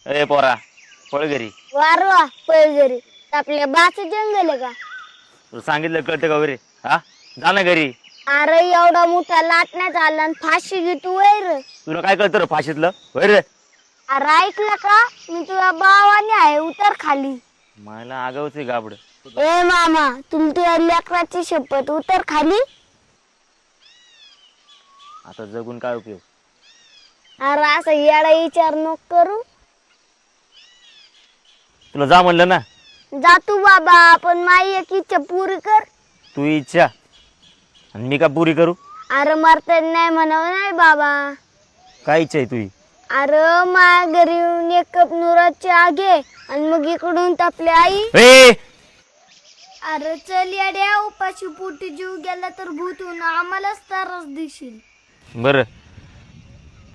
ए पोरा पळ घरी. वारवा पैजरी आपल्या बाच जंगल आहे का? तुला सांगितलं कळतं का वगैरे? हा जा ना घरी. अरे एवढा मोठा लाटण्यात आला आणि फाशी घेतो वैर. तुला काय कळतं रे फाशीतलं वैर? अरे ऐकलं का? मी तुझ्या भावाने आहे उतर खाली. मला आगावच आहे गाबड. ए मामा तुमच्या लेकराची शपथ उतर खाली. आता जगून काय उपयोग? अरे असं येडा विचार नको करू. तुला जा म्हणलं ना. जा तू बाबा पण माझी एक इच्छा पुरी कर. तू इच्छा आणि मी का पुरी करू? अरे मरता नाही म्हणावं नाही बाबा. काय इच्छा आहे तुझी? अरे माझ्या घरी येऊन एक कप नुराची आगे आणि मग इकडून तापली आई. ए अरे चल येड्या उपाशी पोटी जीव गेला तर भूतून आम्हालाच त्रास देशील. बर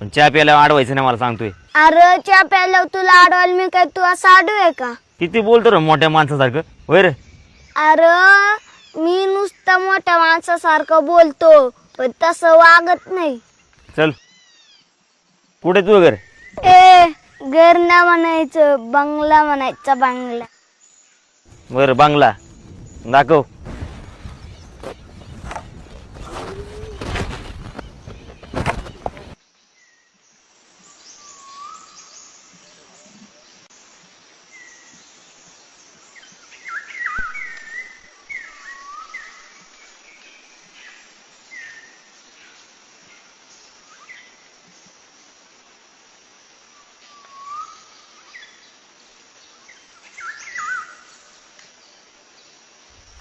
पण चहा प्यायला अडवायचं नाही मला सांगतोय. अरे चहा प्यायला तुला अडवाल मी काय तू असं आडू आहे का? किती बोलतो रे मोठ्या माणसासारखं वैर? अरे मी नुसतं मोठ्या माणसासारखं बोलतो पण तसं वागत नाही. चल कुठे तू घर? ए घर ना म्हणायचं बंगला म्हणायचा बंगला. बर बांगला दाखव.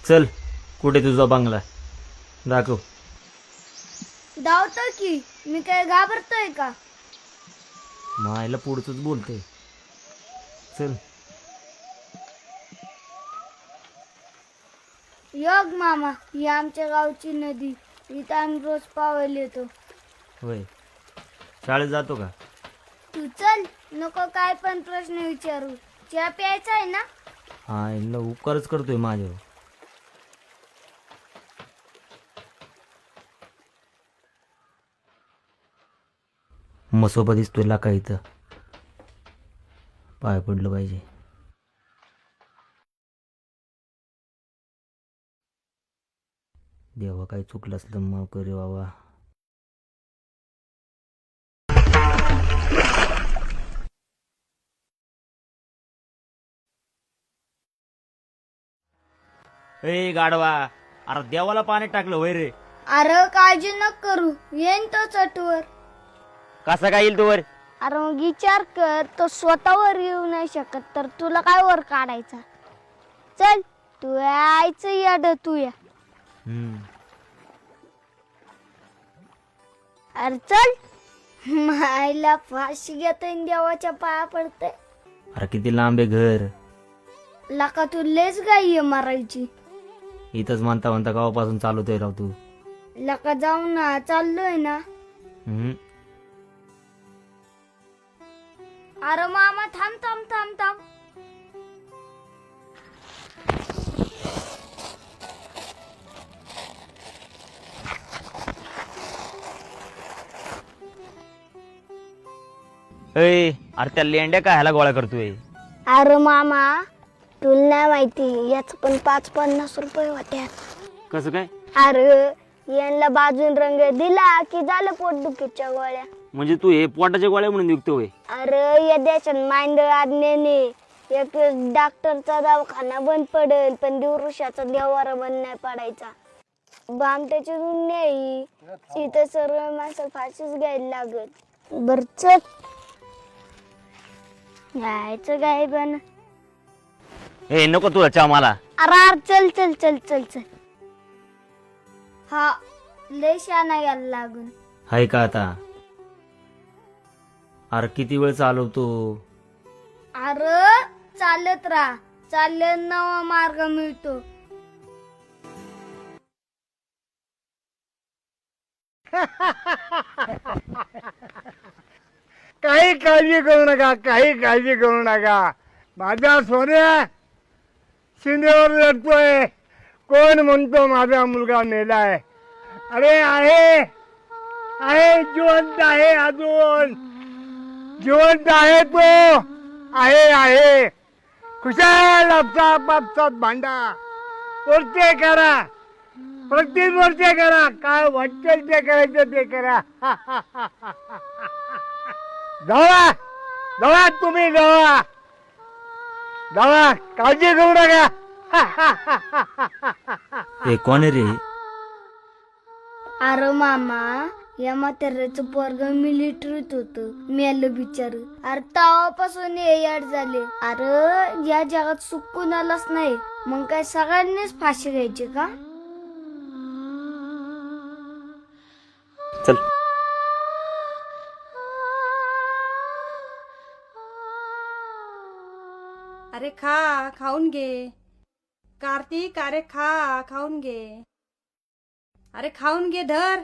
चल कुठे तुझा बंगला दाखव. धावतो की मी काय घाबरतोय का? मायला पुढचंच बोलते. चल योग मामा ही आमच्या गावची नदी. इथं आम्ही रोज पावायला येतो. होय शाळेत जातो का? तू चल नको काय पण प्रश्न विचारू. चहा प्यायचा आहे ना? हा इला उपकारच करतोय माझ्यावर. मसोबा दिसतोय लाका इथं. पाय पडलं पाहिजे. देवा काही चुकलं असलं माफ करे बाबा. ए गाडवा अरे देवाला पाणी टाकलं वय रे. अरे काळजी नको करू येईन तो चटवर. कसा काय येईल तू वर? अरे मग विचार कर तो स्वतःवर येऊ नाही शकत तर तुला काय वर काढायचा. चल तू यायचं याड तू या. अरे चल मायला फाशी घेतोय देवाच्या पाया पडते. अरे किती लांब आहे घर. लका तू लेच गाई मारायची. इथंच म्हणता म्हणता गावापासून चालवतोय राव तू. लका जाऊ ना चाललोय ना. अरे मामा थांब थांब थांब थांब. अरे त्या लेंड्या काय ह्याला गोळा करतोय? अरे मामा तुला नाही माहिती याच पण 5-50 रुपये होत्या. कसं काय? अरे यांना बाजून रंग दिला की झालं पोटदुखीच्या गोळ्या. म्हणजे तू हे पोटाच्या गोळ्या म्हणून विकतोय? अरे या देशात मांडळ आज्ञेने एक डॉक्टरचा दवाखाना बंद पडेल पण दिवृषाचा देवारा बंद नाही पडायचा. बामट्याची दुनिया इथं सर्व माणसं फाशीच घ्यायला लागत. बर चल यायचं काय पण. ए नको तुला चहा मला. अरे चल चल चल चल चल. हा लय शाना यायला लागून. हाय का आता? अरे किती वेळ चालवतो? अरे चालत राहा चालत नवा मार्ग मिळतो. काही काळजी करू नका, काही काळजी करू नका. माझा सोन्या शिंदेवर लढतोय. कोण म्हणतो माझा मुलगा मेलाय? अरे आहे आहे जिवंत आहे, अजून जिवंत आहे तो. आहे खुशाल आपसात भांडा वरचे करा प्रत्येक वरचे करा काय वाटेल ते करायचं ते करा जावा जावा तुम्ही जावा जावा काळजी करू नका हे कोण आहे रे? अरे मामा या म्हाताऱ्याचं पोरग मिलिटरीत होत मेलं बिचार. अरे तेव्हापासून हे याड झाले. अरे या जगात सुख कुणालाच नाही, मग काय सगळ्यांनीच फाशी घ्यायची का? चल. अरे खाऊन घे कार्तिक. अरे खाऊन घे. अरे खाऊन घे धर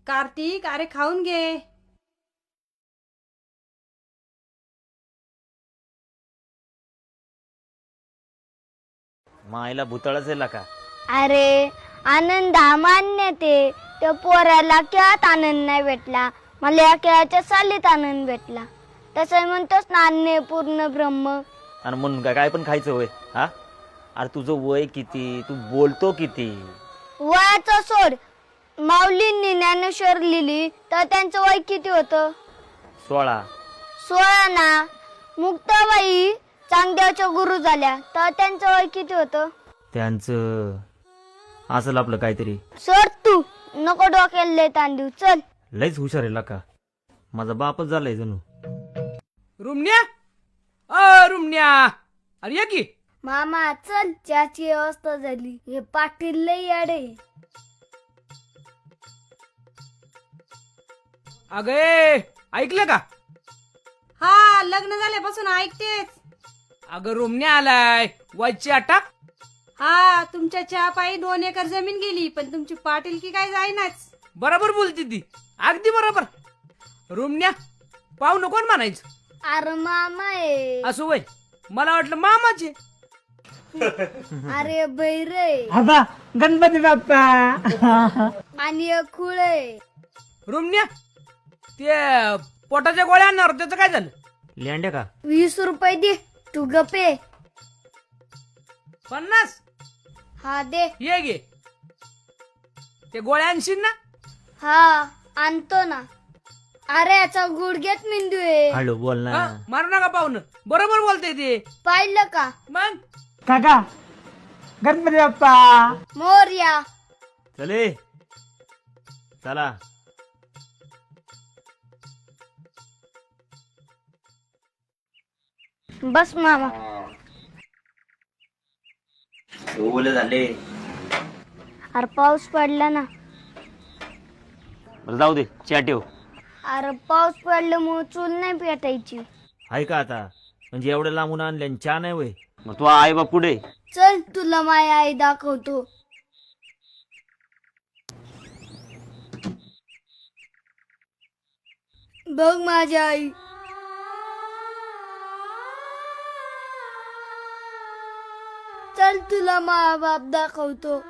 कार्तिक. अरे खाऊन घे. मायला भुतळच आहे का? अरे आनंद हा मान्य ते त्या पोराला खेळात आनंद नाही भेटला, मला या खेळाच्या सालीत आनंद भेटला. तसं म्हणतोस ना अन्य पूर्ण ब्रह्म. आणि म्हणून काय पण खायचं होय? हा अरे तुझं वय किती, तू बोलतो किती? वयाचं सोड. माऊलींनी ज्ञानेश्वर लिहिली तर त्यांचं वय किती होतं? 16. 16 ना. मुक्ताबाई चांगदेवच्या गुरु झाल्या तर त्यांचं वय किती होतं? त्यांचं असेल आपलं काहीतरी. सोड तू, नको डोक्याला लय ताण देऊ. चल. लयच हुशार आहे का? माझा बापच झालाय जणू. रुमण्या रुमण्या, अरे या की. मामा चल, चहाची व्यवस्था झाली. हे पाटील लय याडे. अगे ऐकलं का? हा लग्न झाल्यापासून ऐकतेच. अगं रुमण्या आलाय वरची अटक. हा तुमच्या चहा पायी 2 एकर जमीन गेली, पण तुमची पाटीलकी काय जाईनाच. बरोबर बोलती ती, अगदी बरोबर. रुमण्या पाहू नको म्हणायचं. अरे मामा आहे. असं वय मला वाटलं मामाचे. अरे बैरे आता गणपती बाप्पा आणि एक खुळ आहे. रुमण्या ते पोटाच्या गोळ्या आणणार त्याचं काय झालं? लेंड्या का? 20 रुपये दे, तू गपे. 50? हा दे. ये गे ते गोळ्या आणशील ना? हा आणतो ना. अरे याचा गुडघ्यात मेंदू आहे. हळू बोल ना. हा, मारू नका पाहुणं, बरोबर बोलते ते. पाहिलं का? मग काका गणपती बाप्पा मोरया. चले चला. बस मामा. ओले झाले. अरे पाऊस पडला ना. बरं जाऊ दे, चहा ठेव. अरे पाऊस पडल्यामुळे चूल नाही पेटायची. आहे का आता? म्हणजे एवढं लांबून आणले आणि चहा नाही वय? मग तू आई बाप पुढे. चल तुला माय आई दाखवतो. बघ माझी आई. चल तुला मा बाप दाखवतो.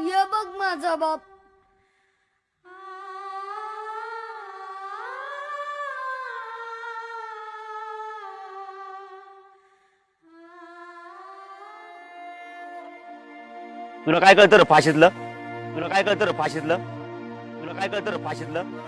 ये बघ माझा बाप. तुला काय कळतं रे फाशीतलं? तुला काय कळतं रे फाशीतलं? तुला काय कळतं रे फाशीतलं?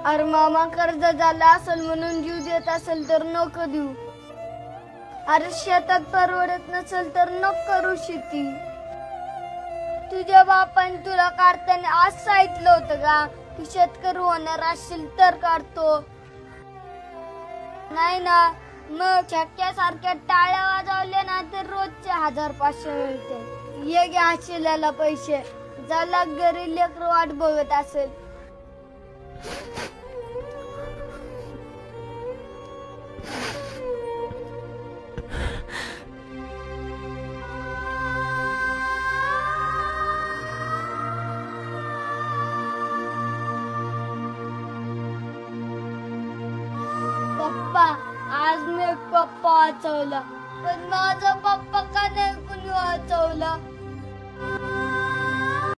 अरे मामा कर्ज झाला असेल म्हणून जीव देत असेल तर नको देऊ. अरे शेतात परवडत नसेल तर नको करू शेती. तुझ्या बापाने तुला काढताना आज सांगितलं होतं का की शेतकरी होणार असेल तर काढतो, नाही ना? मग छक्क्यासारख्या टाळ्या वाजवल्या ना तर रोजचे 1500 मिळते. ये घ्या शिल्याला पैसे, ज्याला घरी लेकरं वाट बघत असेल. पप्पा, आज मी एक पप्पा वाचवला, पण माझा पप्पा का नाही